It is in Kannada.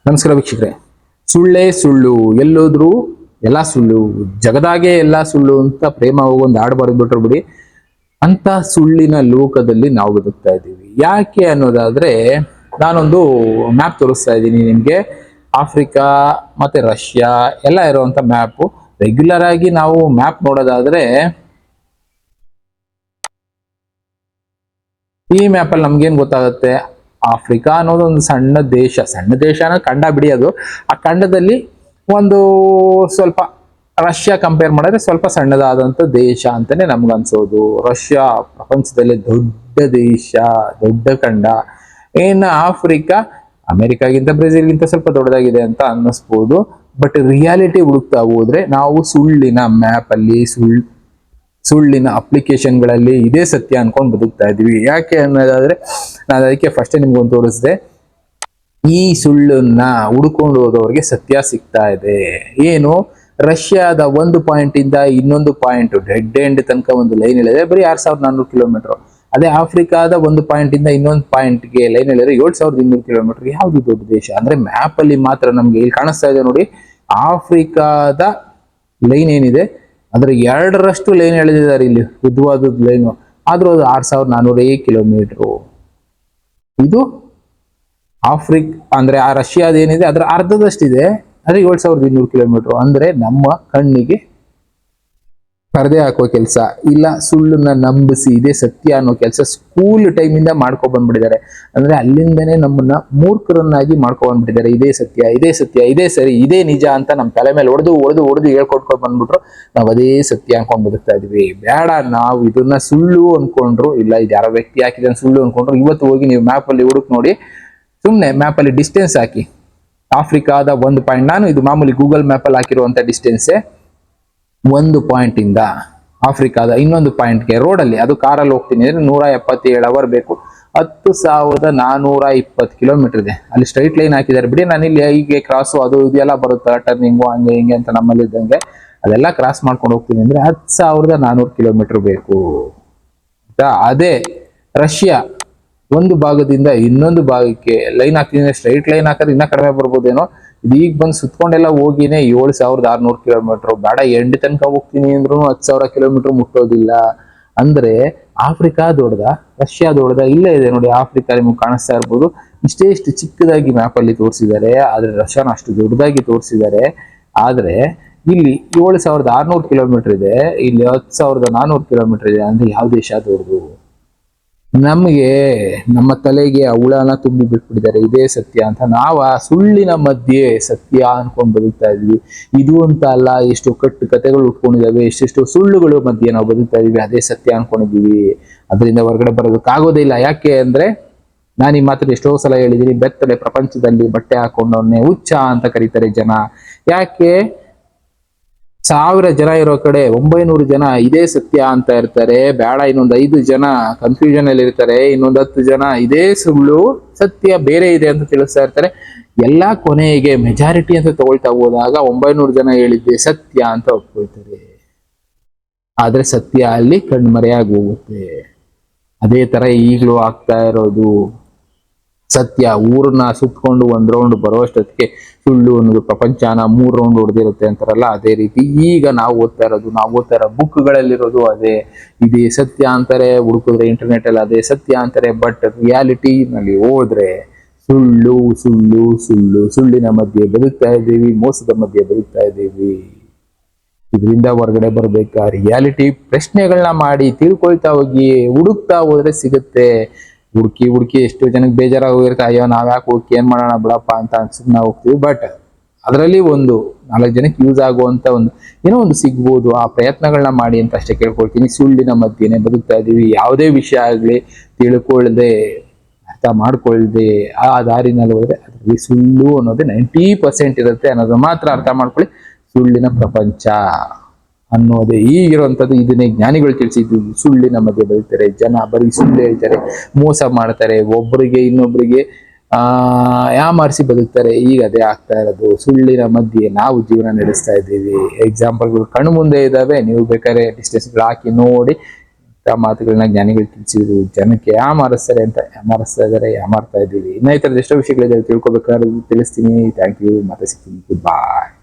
ನಮಸ್ಕಾರ ವೀಕ್ಷಕರೇ. ಸುಳ್ಳೇ ಸುಳ್ಳು, ಎಲ್ಲೋದ್ರು ಎಲ್ಲ ಸುಳ್ಳು, ಜಗದಾಗೆ ಎಲ್ಲ ಸುಳ್ಳು ಅಂತ ಪ್ರೇಮ ಒಂದು ಹಾಡು ಬರೆದ್ಬಿಟ್ರು ಬಿಡಿ. ಅಂತ ಸುಳ್ಳಿನ ಲೋಕದಲ್ಲಿ ನಾವು ಬದುಕ್ತಾ ಇದ್ದೀವಿ. ಯಾಕೆ ಅನ್ನೋದಾದ್ರೆ, ನಾನೊಂದು ಮ್ಯಾಪ್ ತೋರಿಸ್ತಾ ಇದ್ದೀನಿ ನಿಮ್ಗೆ. ಆಫ್ರಿಕಾ ಮತ್ತೆ ರಷ್ಯಾ ಎಲ್ಲ ಇರುವಂತ ಮ್ಯಾಪ್. ರೆಗ್ಯುಲರ್ ಆಗಿ ನಾವು ಮ್ಯಾಪ್ ನೋಡೋದಾದ್ರೆ ಈ ಮ್ಯಾಪ್ ಅಲ್ಲಿ ನಮ್ಗೇನ್ ಗೊತ್ತಾಗುತ್ತೆ, ಆಫ್ರಿಕಾ ಅನ್ನೋದು ಒಂದು ಸಣ್ಣ ದೇಶನ ಖಂಡ ಬಿಡಿ. ಅದು ಆ ಖಂಡದಲ್ಲಿ ಒಂದು ಸ್ವಲ್ಪ ರಷ್ಯಾ ಕಂಪೇರ್ ಮಾಡಿದ್ರೆ ಸ್ವಲ್ಪ ಸಣ್ಣದಾದಂತ ದೇಶ ಅಂತಾನೆ ನಮ್ಗನ್ಸೋದು. ರಷ್ಯಾ ಪ್ರಪಂಚದಲ್ಲೇ ದೊಡ್ಡ ದೇಶ, ದೊಡ್ಡ ಖಂಡ. ಇನ್ನು ಆಫ್ರಿಕಾ ಅಮೆರಿಕಾಗಿಂತ ಬ್ರೆಜಿಲ್ಗಿಂತ ಸ್ವಲ್ಪ ದೊಡ್ಡದಾಗಿದೆ ಅಂತ ಅನ್ನಿಸ್ಬೋದು. ಬಟ್ ರಿಯಾಲಿಟಿ ಹುಡುಕ್ತಾ ಹೋದ್ರೆ ನಾವು ಸುಳ್ಳಿನ ಮ್ಯಾಪ್ ಅಲ್ಲಿ ಸುಳ್ಳಿನ ಅಪ್ಲಿಕೇಶನ್ಗಳಲ್ಲಿ ಇದೇ ಸತ್ಯ ಅನ್ಕೊಂಡು ಬದುಕ್ತಾ ಇದೀವಿ. ಯಾಕೆ ಅನ್ನೋದಾದ್ರೆ, ನಾನು ಅದಕ್ಕೆ ಫಸ್ಟ್ ನಿಮ್ಗೊಂದು ತೋರಿಸಿದೆ. ಈ ಸುಳ್ಳನ್ನ ಹುಡ್ಕೊಂಡು ಹೋದವ್ರಿಗೆ ಸತ್ಯ ಸಿಗ್ತಾ ಇದೆ. ಏನು, ರಷ್ಯಾದ ಒಂದು ಪಾಯಿಂಟ್ ಇಂದ ಇನ್ನೊಂದು ಪಾಯಿಂಟ್ ಡೆಡ್ ಎಂಡ್ ತನಕ ಒಂದು ಲೈನ್ ಹೇಳಿದ್ರೆ ಬರೀ 6400 ಕಿಲೋಮೀಟರ್. ಅದೇ ಆಫ್ರಿಕಾದ ಒಂದು ಪಾಯಿಂಟ್ ಇಂದ ಇನ್ನೊಂದು ಪಾಯಿಂಟ್ಗೆ ಲೈನ್ ಹೇಳಿದ್ರೆ 7200 ಕಿಲೋಮೀಟರ್. ಯಾವ್ದು ದೊಡ್ಡ ದೇಶ ಅಂದ್ರೆ ಮ್ಯಾಪ್ ಅಲ್ಲಿ ಮಾತ್ರ ನಮ್ಗೆ ಇಲ್ಲಿ ಕಾಣಿಸ್ತಾ ಇದೆ ನೋಡಿ. ಆಫ್ರಿಕಾದ ಲೈನ್ ಏನಿದೆ ಅದ್ರ 2ರಷ್ಟು ಲೈನ್ ಎಳೆದಿದ್ದಾರೆ ಇಲ್ಲಿ, ಉದ್ದವಾದ ಲೈನು. ಆದ್ರೂ ಅದು 6400 ಕಿಲೋಮೀಟರ್. ಇದು ಅಂದ್ರೆ ಆ ರಷ್ಯಾದ ಏನಿದೆ ಅದ್ರ ಅರ್ಧದಷ್ಟಿದೆ, ಅದ್ರೆ 7200 ಕಿಲೋಮೀಟರ್. ಅಂದ್ರೆ ನಮ್ಮ ಕಣ್ಣಿಗೆ ಪರದೆ ಹಾಕುವ ಕೆಲಸ ಇಲ್ಲ, ಸುಳ್ಳನ್ನ ನಂಬಿಸಿ ಇದೇ ಸತ್ಯ ಅನ್ನೋ ಕೆಲಸ ಸ್ಕೂಲ್ ಟೈಮಿಂದ ಮಾಡ್ಕೊ ಬಂದ್ಬಿಟ್ಟಿದ್ದಾರೆ. ಅಂದ್ರೆ ಅಲ್ಲಿಂದನೇ ನಮ್ಮನ್ನ ಮೂರ್ಖರನ್ನಾಗಿ ಮಾಡ್ಕೊ ಬಂದ್ಬಿಟ್ಟಿದ್ದಾರೆ. ಇದೇ ಸತ್ಯ, ಇದೇ ಸತ್ಯ, ಇದೇ ಸರಿ, ಇದೇ ನಿಜ ಅಂತ ನಮ್ಮ ತಲೆ ಮೇಲೆ ಹೊಡೆದು ಹೇಳ್ಕೊಟ್ಕೊಂಡು ಬಂದ್ಬಿಟ್ರು. ನಾವು ಅದೇ ಸತ್ಯ ಅನ್ಕೊಂಡ್ ಬದುಕ್ತಾ ಇದೀವಿ. ಬೇಡ, ನಾವು ಇದನ್ನ ಸುಳ್ಳು ಅನ್ಕೊಂಡ್ರು, ಇಲ್ಲ ಇದು ಯಾರೋ ವ್ಯಕ್ತಿ ಹಾಕಿದ ಸುಳ್ಳು ಅನ್ಕೊಂಡ್ರು, ಇವತ್ತು ಹೋಗಿ ನೀವು ಮ್ಯಾಪ್ ಅಲ್ಲಿ ಹುಡುಕ್ ನೋಡಿ. ಸುಮ್ನೆ ಮ್ಯಾಪ್ ಅಲ್ಲಿ ಡಿಸ್ಟೆನ್ಸ್ ಹಾಕಿ, ಆಫ್ರಿಕಾದ ಒಂದು ಪಾಯಿಂಟ್, ನಾನು ಇದು ಮಾಮೂಲಿ ಗೂಗಲ್ ಮ್ಯಾಪ್ ಅಲ್ಲಿ ಹಾಕಿರುವಂತ ಡಿಸ್ಟೆನ್ಸೇ. ಒಂದು ಪಾಯಿಂಟ್ ಇಂದ ಆಫ್ರಿಕಾದ ಇನ್ನೊಂದು ಪಾಯಿಂಟ್ಗೆ ರೋಡಲ್ಲಿ, ಅದು ಕಾರಲ್ಲಿ ಹೋಗ್ತೀನಿ ಅಂದ್ರೆ 177 ಅವರ್ ಬೇಕು. 10,420 ಕಿಲೋಮೀಟರ್ ಇದೆ. ಅಲ್ಲಿ ಸ್ಟ್ರೈಟ್ ಲೈನ್ ಹಾಕಿದ್ದಾರೆ ಬಿಡಿ. ನಾನು ಇಲ್ಲಿ ಹೀಗೆ ಕ್ರಾಸು ಅದು ಇದೆಲ್ಲ ಬರುತ್ತೆ, ಟರ್ನಿಂಗು ಹಂಗೆ ಹಿಂಗೆ ಅಂತ ನಮ್ಮಲ್ಲಿ ಇದ್ದಂಗೆ ಅದೆಲ್ಲ ಕ್ರಾಸ್ ಮಾಡ್ಕೊಂಡು ಹೋಗ್ತೀನಿ ಅಂದ್ರೆ 10,400 ಕಿಲೋಮೀಟರ್ ಬೇಕು. ಅದೇ ರಷ್ಯಾ ಒಂದು ಭಾಗದಿಂದ ಇನ್ನೊಂದು ಭಾಗಕ್ಕೆ ಲೈನ್ ಹಾಕ್ತೀನಿ, ಸ್ಟ್ರೈಟ್ ಲೈನ್ ಹಾಕಿದ್ರೆ ಇನ್ನ ಕಡಿಮೆ ಬರ್ಬೋದೇನೋ. ಇದು ಈಗ ಬಂದು ಸುತ್ಕೊಂಡೆಲ್ಲ ಹೋಗಿನೇ 7,600 ಕಿಲೋಮೀಟರ್. ಬೇಡ, ಎಂಡ್ ತನಕ ಹೋಗ್ತೀನಿ ಅಂದ್ರೂ 10,000 ಕಿಲೋಮೀಟರ್ ಮುಟ್ಟೋದಿಲ್ಲ. ಅಂದ್ರೆ ಆಫ್ರಿಕಾ ದೊಡ್ಡದ, ರಷ್ಯಾ ದೊಡ್ಡದ? ಇಲ್ಲೇ ಇದೆ ನೋಡಿ, ಆಫ್ರಿಕಾ ನಿಮ್ಗೆ ಕಾಣಿಸ್ತಾ ಇರ್ಬೋದು. ಇಷ್ಟು ಚಿಕ್ಕದಾಗಿ ಮ್ಯಾಪ್ ಅಲ್ಲಿ ತೋರಿಸಿದ್ದಾರೆ, ಆದ್ರೆ ರಷ್ಯಾನ ಅಷ್ಟು ದೊಡ್ಡದಾಗಿ ತೋರಿಸಿದ್ದಾರೆ. ಆದ್ರೆ ಇಲ್ಲಿ 7,600 ಕಿಲೋಮೀಟರ್ ಇದೆ, ಇಲ್ಲಿ 10,400 ಕಿಲೋಮೀಟರ್ ಇದೆ. ಅಂದ್ರೆ ಯಾವ ದೇಶ ದೊಡ್ಡದು? ನಮಗೆ ನಮ್ಮ ತಲೆಗೆ ಹುಳನ ತುಂಬಿ ಬಿಟ್ಬಿಟ್ಟಿದ್ದಾರೆ ಇದೇ ಸತ್ಯ ಅಂತ. ನಾವು ಆ ಸುಳ್ಳಿನ ಮಧ್ಯೆ ಸತ್ಯ ಅನ್ಕೊಂಡು ಬದುಕ್ತಾ ಇದ್ವಿ. ಇದು ಅಂತ ಅಲ್ಲ, ಎಷ್ಟು ಕಥೆಗಳು ಉಟ್ಕೊಂಡಿದ್ದಾವೆ, ಎಷ್ಟೆಷ್ಟು ಸುಳ್ಳುಗಳು ಮಧ್ಯೆ ನಾವು ಬದುಕ್ತಾ ಇದೀವಿ. ಅದೇ ಸತ್ಯ ಅನ್ಕೊಂಡಿದೀವಿ. ಅದರಿಂದ ಹೊರಗಡೆ ಬರೋದಕ್ಕಾಗೋದೇ ಇಲ್ಲ. ಯಾಕೆ ಅಂದ್ರೆ, ನಾನು ಈ ಮಾತ್ರ ಎಷ್ಟೋ ಸಲ ಹೇಳಿದೀನಿ, ಬೆತ್ತಲೆ ಪ್ರಪಂಚದಲ್ಲಿ ಬಟ್ಟೆ ಹಾಕೊಂಡವನ್ನೇ ಹುಚ್ಚ ಅಂತ ಕರೀತಾರೆ ಜನ. ಯಾಕೆ? 1000 ಜನ ಇರೋ ಕಡೆ 900 ಜನ ಇದೇ ಸತ್ಯ ಅಂತ ಇರ್ತಾರೆ. ಬೇಡ, ಇನ್ನೊಂದು 5 ಜನ ಕನ್ಫ್ಯೂಷನ್ ಅಲ್ಲಿ ಇರ್ತಾರೆ, ಇನ್ನೊಂದು 10 ಜನ ಇದೇ ಸುಳ್ಳು ಸತ್ಯ ಬೇರೆ ಇದೆ ಅಂತ ತಿಳಿಸ್ತಾ ಇರ್ತಾರೆ. ಎಲ್ಲಾ ಕೊನೆಗೆ ಮೆಜಾರಿಟಿ ಅಂತ ತಗೊಳ್ತಾ ಹೋದಾಗ 900 ಜನ ಹೇಳಿದ್ದೆ ಸತ್ಯ ಅಂತ ಒಪ್ಕೊಳ್ತಾರೆ. ಆದ್ರೆ ಸತ್ಯ ಅಲ್ಲಿ ಕಣ್ಮರೆಯಾಗಿ ಹೋಗುತ್ತೆ. ಅದೇ ತರ ಈಗಲೂ ಆಗ್ತಾ ಇರೋದು. ಸತ್ಯ ಊರನ್ನ ಸುತ್ಕೊಂಡು ಒಂದ್ ರೌಂಡ್ ಬರುವಷ್ಟೊತ್ತಿಗೆ ಸುಳ್ಳು ಅನ್ನೋದು ಪ್ರಪಂಚನ 3 ರೌಂಡ್ ಹೊಡೆದಿರುತ್ತೆ ಅಂತಾರಲ್ಲ, ಅದೇ ರೀತಿ ಈಗ ನಾವು ಓದ್ತಾ ಇರೋ ಬುಕ್ಗಳಲ್ಲಿರೋದು ಅದೇ. ಇದೇ ಸತ್ಯ ಅಂತಾರೆ, ಹುಡುಕಿದ್ರೆ ಇಂಟರ್ನೆಟ್ ಅಲ್ಲಿ ಅದೇ ಸತ್ಯ ಅಂತಾರೆ. ಬಟ್ ರಿಯಾಲಿಟಿ ನಲ್ಲಿ ಹೋದ್ರೆ ಸುಳ್ಳು ಸುಳ್ಳು ಸುಳ್ಳು, ಸುಳ್ಳಿನ ಮಧ್ಯೆ ಬದುಕ್ತಾ ಇದ್ದೀವಿ, ಮೋಸದ ಮಧ್ಯೆ ಬದುಕ್ತಾ ಇದ್ದೀವಿ. ಇದರಿಂದ ಹೊರಗಡೆ ಬರ್ಬೇಕಾ? ರಿಯಾಲಿಟಿ ಪ್ರಶ್ನೆಗಳನ್ನ ಮಾಡಿ ತಿಳ್ಕೊಳ್ತಾ ಹೋಗಿ, ಹುಡುಕ್ತಾ ಹೋದ್ರೆ ಸಿಗುತ್ತೆ. ಹುಡುಕಿ ಎಷ್ಟು ಜನಕ್ಕೆ ಬೇಜಾರಾಗಿರುತ್ತೆ, ಅಯ್ಯೋ ನಾವ್ ಯಾಕೆ ಹುಡುಕಿ ಏನ್ ಮಾಡೋಣ ಬಿಡಪ್ಪ ಅಂತ ಸುಮ್ಮನೆ ಹೋಗ್ತೀವಿ. ಬಟ್ ಅದರಲ್ಲಿ ಒಂದು 4 ಜನಕ್ಕೆ ಯೂಸ್ ಆಗುವಂತ ಏನೋ ಒಂದು ಸಿಗ್ಬೋದು. ಆ ಪ್ರಯತ್ನಗಳನ್ನ ಮಾಡಿ ಅಂತ ಅಷ್ಟೇ ಕೇಳ್ಕೊಳ್ತೀನಿ. ಸುಳ್ಳಿನ ಮಧ್ಯೆನೆ ಬದುಕ್ತಾ ಇದೀವಿ. ಯಾವುದೇ ವಿಷಯ ಆಗ್ಲಿ ತಿಳ್ಕೊಳ್ದೆ, ಅರ್ಥ ಮಾಡ್ಕೊಳ್ದೆ ಆ ದಾರಿನಲ್ಲಿ ಹೋದ್ರೆ ಅದರಲ್ಲಿ ಸುಳ್ಳು ಅನ್ನೋದೇ 90% ಇರುತ್ತೆ ಅನ್ನೋದು ಮಾತ್ರ ಅರ್ಥ ಮಾಡ್ಕೊಳ್ಳಿ. ಸುಳ್ಳಿನ ಪ್ರಪಂಚ ಅನ್ನೋದೇ ಈಗಿರುವಂತದ್ದು. ಇದನ್ನೇ ಜ್ಞಾನಿಗಳು ತಿಳಿಸಿದ್ದು. ಸುಳ್ಳಿನ ಮಧ್ಯೆ ಬದುಕ್ತಾರೆ ಜನ, ಬರೀ ಸುಳ್ಳು ಹೇಳ್ತಾರೆ, ಮೋಸ ಮಾಡ್ತಾರೆ, ಒಬ್ಬರಿಗೆ ಇನ್ನೊಬ್ಬರಿಗೆ ಯಾಮಾರಿಸಿ ಬದುಕ್ತಾರೆ. ಈಗ ಅದೇ ಆಗ್ತಾ ಇರೋದು. ಸುಳ್ಳಿನ ಮಧ್ಯೆ ನಾವು ಜೀವನ ನಡೆಸ್ತಾ ಇದ್ದೀವಿ. ಎಕ್ಸಾಂಪಲ್ಗಳು ಕಣ್ಣು ಮುಂದೆ ಇದ್ದಾವೆ, ನೀವು ಬೇಕಾದ್ರೆ ಡಿಸ್ಟೆನ್ಸ್ ಹಾಕಿ ನೋಡಿ ಆ ಮಾತುಗಳನ್ನ ಜ್ಞಾನಿಗಳು ತಿಳಿಸಿದ್ರು, ಜನಕ್ಕೆ ಯಾಮಾರಿಸ್ತಾರೆ ಅಂತ ಯಾಮಾರಿಸ್ತಾ ಇದಾರೆ, ಯಾಮಾರ್ತಾ ಇದ್ದೀವಿ. ಇನ್ನ ಈ ಥರದ ಎಷ್ಟೋ ವಿಷಯಗಳಿದೆ, ತಿಳ್ಕೊಬೇಕಾದ್ರೆ ತಿಳಿಸ್ತೀನಿ. ಥ್ಯಾಂಕ್ ಯು, ಮತ್ತೆ ಸಿಗ್ತೀನಿ, ಗುಡ್ ಬಾಯ್.